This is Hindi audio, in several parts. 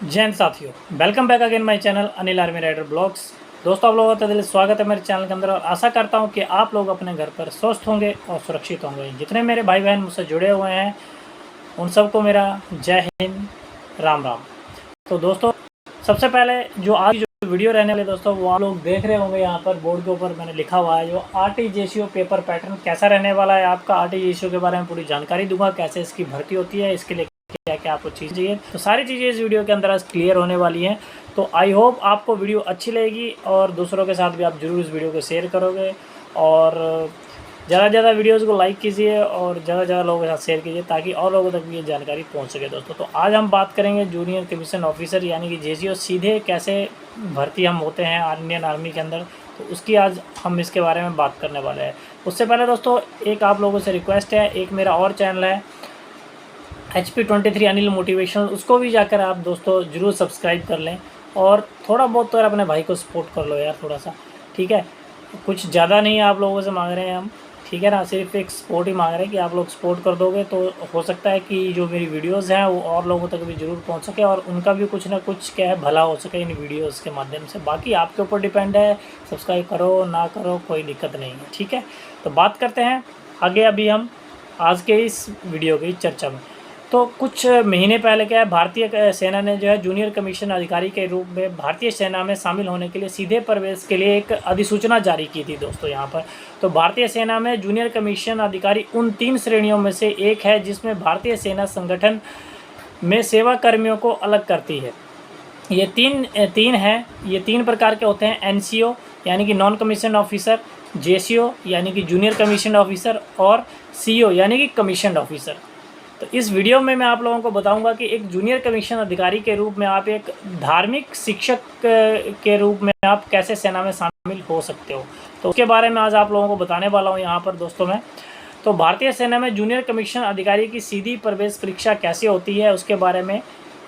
जय हिंद साथियों, welcome back again my channel Anil army rider blogs. दोस्तों, आप लोगों का दिल स्वागत है मेरे चैनल के अंदर और आशा करता हूं कि आप लोग अपने घर पर स्वस्थ होंगे और सुरक्षित होंगे। जितने मेरे भाई बहन मुझसे जुड़े हुए हैं उन सबको मेरा जय हिंद, राम राम। तो दोस्तों, सबसे पहले जो आज जो वीडियो रहने वाले दोस्तों, वो आप लोग देख रहे होंगे। यहाँ पर बोर्ड के ऊपर मैंने लिखा हुआ है जो RTGSU पेपर पैटर्न कैसा रहने वाला है। आपका RTGSU के बारे में पूरी जानकारी दूंगा, कैसे इसकी भर्ती होती है, इसके लिए क्या क्या आपको चीज़ चाहिए। तो सारी चीज़ें इस वीडियो के अंदर आज क्लियर होने वाली हैं। तो आई होप आपको वीडियो अच्छी लगेगी और दूसरों के साथ भी आप ज़रूर इस वीडियो को शेयर करोगे और ज़्यादा से ज़्यादा वीडियोज़ को लाइक कीजिए और ज़्यादा से ज़्यादा लोगों के साथ शेयर कीजिए ताकि और लोगों तक भी ये जानकारी पहुंच सके दोस्तों। तो आज हम बात करेंगे जूनियर कमीशन ऑफिसर यानी कि JCO सीधे कैसे भर्ती हम होते हैं इंडियन आर्मी के अंदर। तो उसकी आज हम इसके बारे में बात करने वाले हैं। उससे पहले दोस्तों, एक आप लोगों से रिक्वेस्ट है, एक मेरा और चैनल है HP23 अनिल मोटिवेशनल, उसको भी जाकर आप दोस्तों ज़रूर सब्सक्राइब कर लें और थोड़ा बहुत तो यार अपने भाई को सपोर्ट कर लो यार, थोड़ा सा, ठीक है। कुछ ज़्यादा नहीं आप लोगों से मांग रहे हैं हम, ठीक है ना, सिर्फ एक सपोर्ट ही मांग रहे हैं कि आप लोग सपोर्ट कर दोगे तो हो सकता है कि जो मेरी वीडियोज़ हैं वो और लोगों तक भी ज़रूर पहुँच सके और उनका भी कुछ ना कुछ क्या है भला हो सके इन वीडियोज़ के माध्यम से। बाकी आपके ऊपर डिपेंड है, सब्सक्राइब करो ना करो कोई दिक्कत नहीं है, ठीक है। तो बात करते हैं आगे अभी हम आज के इस वीडियो की चर्चा में। तो कुछ महीने पहले क्या है, भारतीय सेना ने जो है जूनियर कमीशन अधिकारी के रूप में भारतीय सेना में शामिल होने के लिए सीधे प्रवेश के लिए एक अधिसूचना जारी की थी दोस्तों यहाँ पर। तो भारतीय सेना में जूनियर कमीशन अधिकारी उन 3 श्रेणियों में से एक है जिसमें भारतीय सेना संगठन में सेवा कर्मियों को अलग करती है। ये तीन हैं, ये 3 प्रकार के होते हैं। NCO यानी कि नॉन कमीशन ऑफिसर, JCO यानी कि जूनियर कमीशन ऑफिसर और CO यानी कि कमीशन ऑफिसर। तो इस वीडियो में मैं आप लोगों को बताऊंगा कि एक जूनियर कमीशन अधिकारी के रूप में आप एक धार्मिक शिक्षक के रूप में आप कैसे सेना में शामिल हो सकते हो। तो उसके बारे में आज आप लोगों को बताने वाला हूं यहाँ पर दोस्तों मैं। तो भारतीय सेना में जूनियर कमीशन अधिकारी की सीधी प्रवेश परीक्षा कैसे होती है उसके बारे में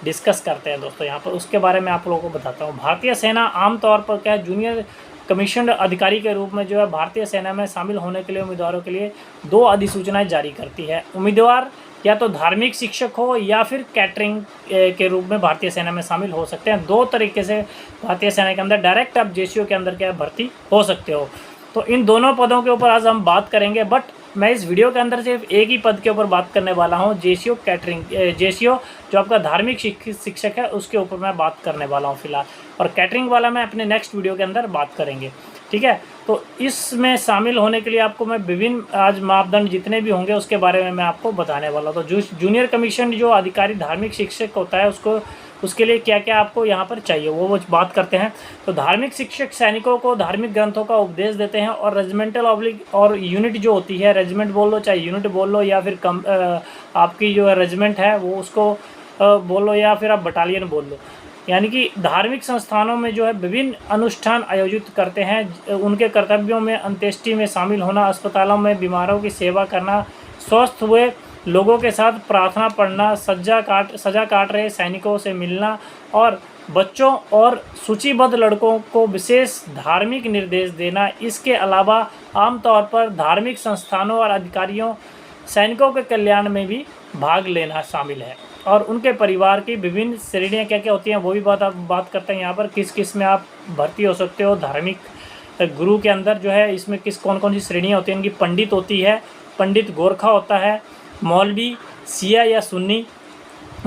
डिस्कस करते हैं दोस्तों यहाँ पर। उसके बारे में आप लोगों को बताता हूँ। भारतीय सेना आमतौर पर क्या है, जूनियर कमीशन अधिकारी के रूप में जो है भारतीय सेना में शामिल होने के लिए उम्मीदवारों के लिए 2 अधिसूचनाएं जारी करती है। उम्मीदवार या तो धार्मिक शिक्षक हो या फिर कैटरिंग के रूप में भारतीय सेना में शामिल हो सकते हैं। 2 तरीके से भारतीय सेना के अंदर डायरेक्ट आप JCO के अंदर क्या भर्ती हो सकते हो। तो इन दोनों पदों के ऊपर आज हम बात करेंगे, बट मैं इस वीडियो के अंदर सिर्फ एक ही पद के ऊपर बात करने वाला हूं, JCO कैटरिंग, JCO जो आपका धार्मिक शिक्षक है उसके ऊपर मैं बात करने वाला हूं फिलहाल, और कैटरिंग वाला मैं अपने नेक्स्ट वीडियो के अंदर बात करेंगे, ठीक है। तो इसमें शामिल होने के लिए आपको मैं विभिन्न आज मापदंड जितने भी होंगे उसके बारे में मैं आपको बताने वाला हूँ। तो जूनियर कमीशन जो अधिकारी धार्मिक शिक्षक होता है उसके लिए क्या क्या आपको यहाँ पर चाहिए वो बात करते हैं। तो धार्मिक शिक्षक सैनिकों को धार्मिक ग्रंथों का उपदेश देते हैं और रेजिमेंटल और यूनिट जो होती है, रेजिमेंट बोल लो चाहे यूनिट बोल लो या फिर आपकी जो रेजिमेंट है वो उसको बोल लो या फिर आप बटालियन बोल लो, यानी कि धार्मिक संस्थानों में जो है विभिन्न अनुष्ठान आयोजित करते हैं। उनके कर्तव्यों में अंत्येष्टि में शामिल होना, अस्पतालों में बीमारों की सेवा करना, स्वस्थ हुए लोगों के साथ प्रार्थना पढ़ना, सजा काट रहे सैनिकों से मिलना और बच्चों और सूचीबद्ध लड़कों को विशेष धार्मिक निर्देश देना। इसके अलावा आमतौर पर धार्मिक संस्थानों और अधिकारियों सैनिकों के कल्याण में भी भाग लेना शामिल है और उनके परिवार की विभिन्न श्रेणियाँ क्या क्या होती हैं वो भी बात करते हैं यहाँ पर। किस किस में आप भर्ती हो सकते हो धार्मिक गुरु के अंदर जो है, इसमें कौन कौन सी श्रेणियाँ होती हैं इनकी। पंडित होती है, पंडित गोरखा होता है, मौलवी, सिया या सुन्नी,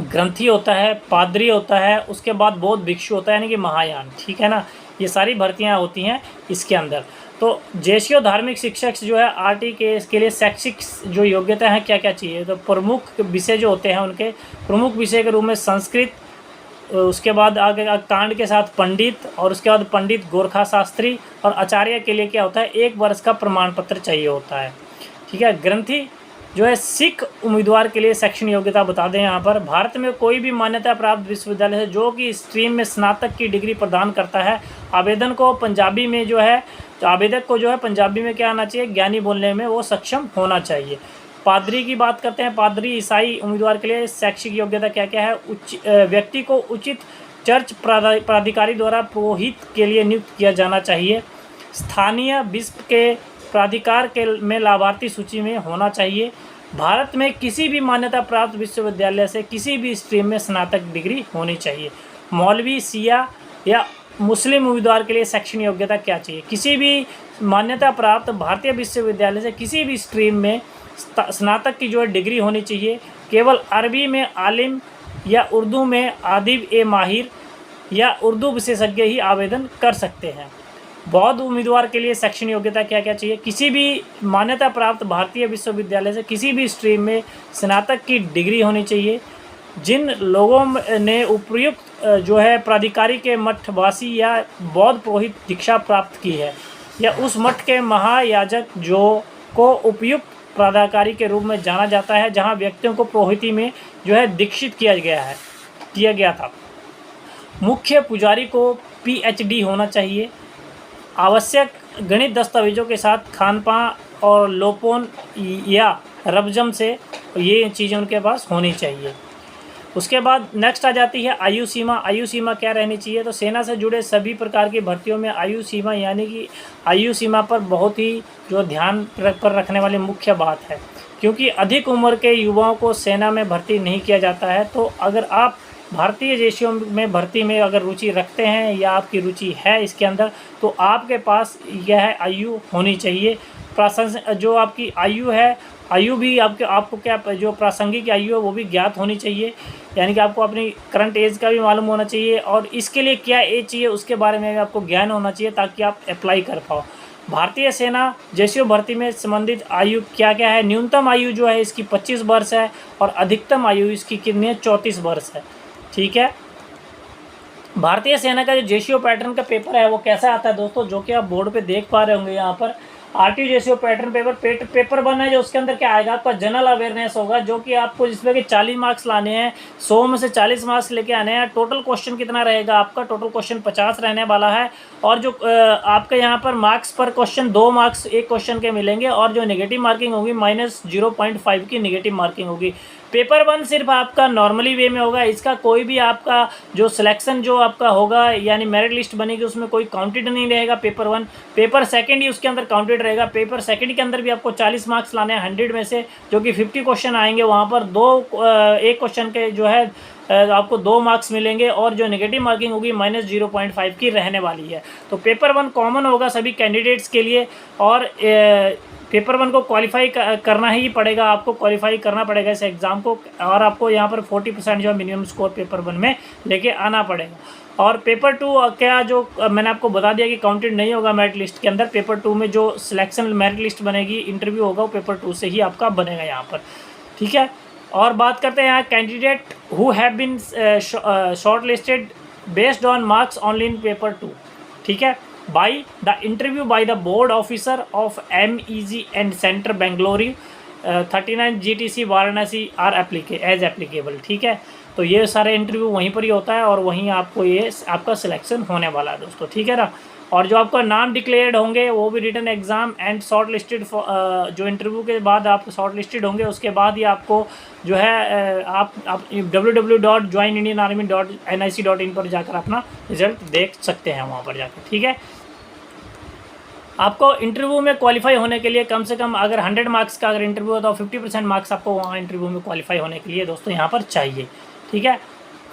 ग्रंथी होता है, पादरी होता है, उसके बाद बौद्ध भिक्षु होता है यानी कि महायान, ठीक है ना। ये सारी भर्तियाँ होती हैं इसके अंदर। तो JCO धार्मिक शिक्षक जो है RT के इसके लिए शैक्षिक जो योग्यता है क्या क्या चाहिए, तो प्रमुख विषय जो होते हैं उनके प्रमुख विषय के रूप में संस्कृत, उसके बाद आगे कांड के साथ पंडित और उसके बाद पंडित गोरखा शास्त्री, और आचार्य के लिए क्या होता है 1 वर्ष का प्रमाण पत्र चाहिए होता है, ठीक है। ग्रंथी जो है सिख उम्मीदवार के लिए शैक्षणिक योग्यता बता दें यहाँ पर। भारत में कोई भी मान्यता प्राप्त विश्वविद्यालय है जो कि स्ट्रीम में स्नातक की डिग्री प्रदान करता है। आवेदन को पंजाबी में जो है, तो आवेदक को जो है पंजाबी में क्या आना चाहिए, ज्ञानी बोलने में वो सक्षम होना चाहिए। पादरी की बात करते हैं, पादरी ईसाई उम्मीदवार के लिए शैक्षिक योग्यता क्या क्या है। व्यक्ति को उचित चर्च प्राधिकारी द्वारा पुरोहित के लिए नियुक्त किया जाना चाहिए। स्थानीय बिशप के प्राधिकार के में लाभार्थी सूची में होना चाहिए। भारत में किसी भी मान्यता प्राप्त विश्वविद्यालय से किसी भी स्ट्रीम में स्नातक डिग्री होनी चाहिए। मौलवी, शिया या मुस्लिम उम्मीदवार के लिए शैक्षणिक योग्यता क्या चाहिए? किसी भी मान्यता प्राप्त भारतीय विश्वविद्यालय से किसी भी स्ट्रीम में स्नातक की जो है डिग्री होनी चाहिए। केवल अरबी में आलिम या उर्दू में आदिब ए माहिर या उर्दू विशेषज्ञ ही आवेदन कर सकते हैं। बौद्ध उम्मीदवार के लिए शैक्षणिक योग्यता क्या क्या चाहिए? किसी भी मान्यता प्राप्त भारतीय विश्वविद्यालय से किसी भी स्ट्रीम में स्नातक की डिग्री होनी चाहिए। जिन लोगों ने उपयुक्त जो है प्राधिकारी के मठवासी या बौद्ध पुरोहित दीक्षा प्राप्त की है या उस मठ के महायाजक जो को उपयुक्त प्राधिकारी के रूप में जाना जाता है, जहां व्यक्तियों को पुरोहिती में जो है दीक्षित किया गया था। मुख्य पुजारी को PhD होना चाहिए। आवश्यक गणित दस्तावेजों के साथ खानपान और लोपोन या रबजम से ये चीज़ें उनके पास होनी चाहिए। उसके बाद नेक्स्ट आ जाती है आयु सीमा। आयु सीमा क्या रहनी चाहिए? तो सेना से जुड़े सभी प्रकार की भर्तियों में आयु सीमा यानी कि आयु सीमा पर बहुत ही जो ध्यान पर रखने वाली मुख्य बात है, क्योंकि अधिक उम्र के युवाओं को सेना में भर्ती नहीं किया जाता है। तो अगर आप भारतीय जैशों में भर्ती में अगर रुचि रखते हैं या आपकी रुचि है इसके अंदर, तो आपके पास यह आयु होनी चाहिए। जो आपकी आयु है, आयु भी आपको क्या जो प्रासंगिक आयु है वो भी ज्ञात होनी चाहिए, यानी कि आपको अपनी करंट एज का भी मालूम होना चाहिए और इसके लिए क्या एज चाहिए उसके बारे में भी आपको ज्ञान होना चाहिए ताकि आप अप्लाई कर पाओ। भारतीय सेना जैशों भर्ती में संबंधित आयु क्या क्या है? न्यूनतम आयु जो है इसकी 25 वर्ष है और अधिकतम आयु इसकी कितनी है? 34 वर्ष है। ठीक है। भारतीय सेना का जो जेसीओ पैटर्न का पेपर है वो कैसा आता है दोस्तों, जो कि आप बोर्ड पे देख पा रहे होंगे यहाँ पर। RTO JCO pattern paper one है, जो उसके अंदर क्या आएगा आपका जनरल अवेयरनेस होगा, जो कि आपको जिसमें कि 40 मार्क्स लाने हैं, 100 में से 40 मार्क्स लेके आने हैं। टोटल क्वेश्चन कितना रहेगा आपका? टोटल क्वेश्चन 50 रहने वाला है और जो आपका यहाँ पर मार्क्स पर क्वेश्चन 2 मार्क्स एक क्वेश्चन के मिलेंगे और जो नेगेटिव मार्किंग होगी -0.5 की नेगेटिव मार्किंग होगी। पेपर वन सिर्फ आपका नॉर्मली वे में होगा, इसका कोई भी आपका जो सिलेक्शन जो आपका होगा यानी मेरिट लिस्ट बनेगी उसमें कोई काउंटेड नहीं रहेगा पेपर वन। पेपर सेकंड ही उसके अंदर काउंटेड रहेगा। पेपर सेकंड के अंदर भी आपको 40 मार्क्स लाने हैं 100 में से, जो कि 50 क्वेश्चन आएंगे। वहाँ पर एक क्वेश्चन के जो है आपको 2 मार्क्स मिलेंगे और जो नेगेटिव मार्किंग होगी -0.5 की रहने वाली है। तो पेपर वन कॉमन होगा सभी कैंडिडेट्स के लिए और पेपर वन को क्वालिफाई करना ही पड़ेगा, आपको क्वालिफाई करना पड़ेगा इस एग्ज़ाम को और आपको यहाँ पर 40% जो है मिनिमम स्कोर पेपर वन में लेके आना पड़ेगा। और पेपर टू क्या जो मैंने आपको बता दिया कि काउंटेड नहीं होगा मेरिट लिस्ट के अंदर। पेपर टू में जो सिलेक्शन मेरिट लिस्ट बनेगी, इंटरव्यू होगा, वो पेपर टू से ही आपका बनेगा यहाँ पर। ठीक है। और बात करते हैं यहाँ candidate who have been shortlisted based on marks only in paper two. ठीक है। by the interview by the board officer of MEG and Center Bangalore 39 GTC Varanasi are as applicable. ठीक है। तो ये सारे इंटरव्यू वहीं पर ही होता है और वहीं आपको ये आपका सिलेक्शन होने वाला है दोस्तों। ठीक है ना। और जो आपका नाम डिक्लेयर्ड होंगे वो भी written exam and shortlisted जो इंटरव्यू के बाद आप शॉर्ट लिस्टेड होंगे उसके बाद ही आपको जो है आप www.joinindianarmy.nic.in पर जाकर अपना रिजल्ट देख सकते हैं वहाँ पर जाकर। ठीक है। आपको इंटरव्यू में क्वालिफाई होने के लिए कम से कम अगर 100 मार्क्स का अगर इंटरव्यू हो तो 50% मार्क्स आपको वहाँ इंटरव्यू में क्वालिफाई होने के लिए दोस्तों यहाँ पर चाहिए। ठीक है।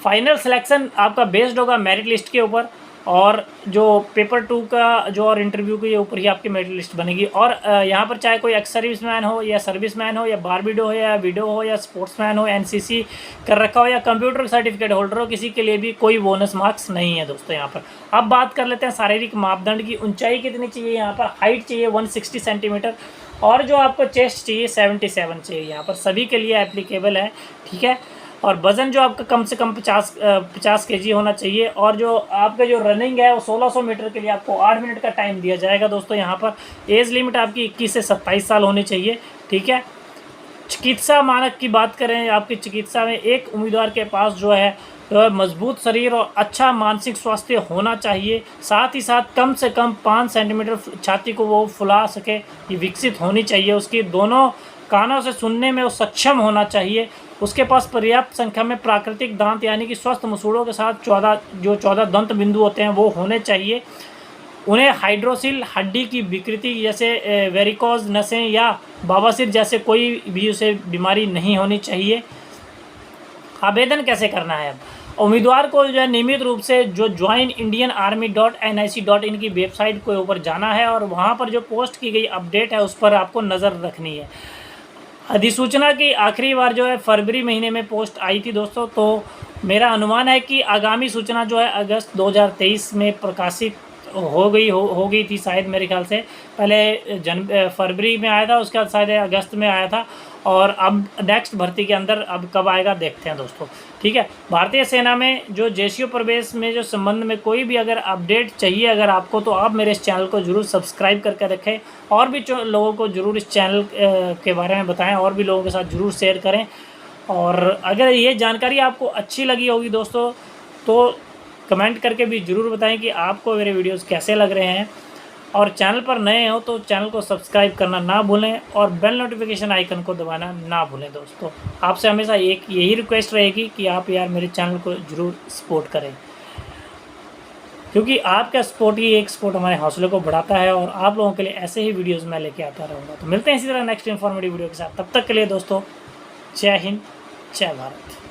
फाइनल सिलेक्शन आपका बेस्ड होगा मेरिट लिस्ट के ऊपर और जो पेपर टू का जो और इंटरव्यू के ऊपर ही आपकी मेरिट लिस्ट बनेगी। और यहाँ पर चाहे कोई एक्स सर्विसमैन हो या सर्विसमैन हो या बारबीडो हो या वीडो हो या स्पोर्ट्समैन हो, NCC कर रखा हो या कंप्यूटर सर्टिफिकेट होल्डर हो, किसी के लिए भी कोई बोनस मार्क्स नहीं है दोस्तों यहाँ पर। अब बात कर लेते हैं शारीरिक मापदंड की। ऊंचाई कितनी चाहिए? यहाँ पर हाइट चाहिए 160 सेंटीमीटर और जो आपको चेस्ट चाहिए 77 चाहिए। यहाँ पर सभी के लिए एप्लीकेबल है। ठीक है। और वज़न जो आपका कम से कम 50 kg होना चाहिए और जो आपका जो रनिंग है वो 1600 मीटर के लिए आपको 8 मिनट का टाइम दिया जाएगा दोस्तों। यहाँ पर एज लिमिट आपकी 21 से 27 साल होनी चाहिए। ठीक है। चिकित्सा मानक की बात करें, आपकी चिकित्सा में एक उम्मीदवार के पास जो है मजबूत शरीर और अच्छा मानसिक स्वास्थ्य होना चाहिए। साथ ही साथ कम से कम 5 सेंटीमीटर छाती को वो फुला सके, ये विकसित होनी चाहिए। उसकी दोनों कानों से सुनने में वो सक्षम होना चाहिए। उसके पास पर्याप्त संख्या में प्राकृतिक दांत यानी कि स्वस्थ मसूड़ों के साथ 14 दंत बिंदु होते हैं वो होने चाहिए। उन्हें हाइड्रोसिल हड्डी की विकृति जैसे वेरिकोज नसें या बवासीर जैसे कोई भी उसे बीमारी नहीं होनी चाहिए। आवेदन कैसे करना है? अब उम्मीदवार को जो है नियमित रूप से जो joinindianarmy.nic.in की वेबसाइट के ऊपर जाना है और वहाँ पर जो पोस्ट की गई अपडेट है उस पर आपको नज़र रखनी है। अधिसूचना की आखिरी बार जो है फरवरी महीने में पोस्ट आई थी दोस्तों, तो मेरा अनुमान है कि आगामी सूचना जो है अगस्त 2023 में प्रकाशित हो गई थी शायद, मेरे ख्याल से पहले फरवरी में आया था, उसके बाद शायद अगस्त में आया था, और अब नेक्स्ट भर्ती के अंदर अब कब आएगा देखते हैं दोस्तों। ठीक है, भारतीय सेना में जो जेसीओ प्रवेश में जो संबंध में कोई भी अगर अपडेट चाहिए अगर आपको, तो आप मेरे इस चैनल को ज़रूर सब्सक्राइब करके रखें और भी लोगों को ज़रूर इस चैनल के बारे में बताएं और भी लोगों के साथ ज़रूर शेयर करें। और अगर ये जानकारी आपको अच्छी लगी होगी दोस्तों तो कमेंट करके भी ज़रूर बताएं कि आपको मेरे वीडियोस कैसे लग रहे हैं, और चैनल पर नए हो तो चैनल को सब्सक्राइब करना ना भूलें और बेल नोटिफिकेशन आइकन को दबाना ना भूलें दोस्तों। आपसे हमेशा एक यही रिक्वेस्ट रहेगी कि आप यार मेरे चैनल को ज़रूर सपोर्ट करें, क्योंकि आपका सपोर्ट ही एक सपोर्ट हमारे हौसले को बढ़ाता है और आप लोगों के लिए ऐसे ही वीडियोज़ मैं लेके आता रहूँगा। तो मिलते हैं इसी तरह नेक्स्ट इन्फॉर्मेटिव वीडियो के साथ, तब तक के लिए दोस्तों जय हिंद जय भारत।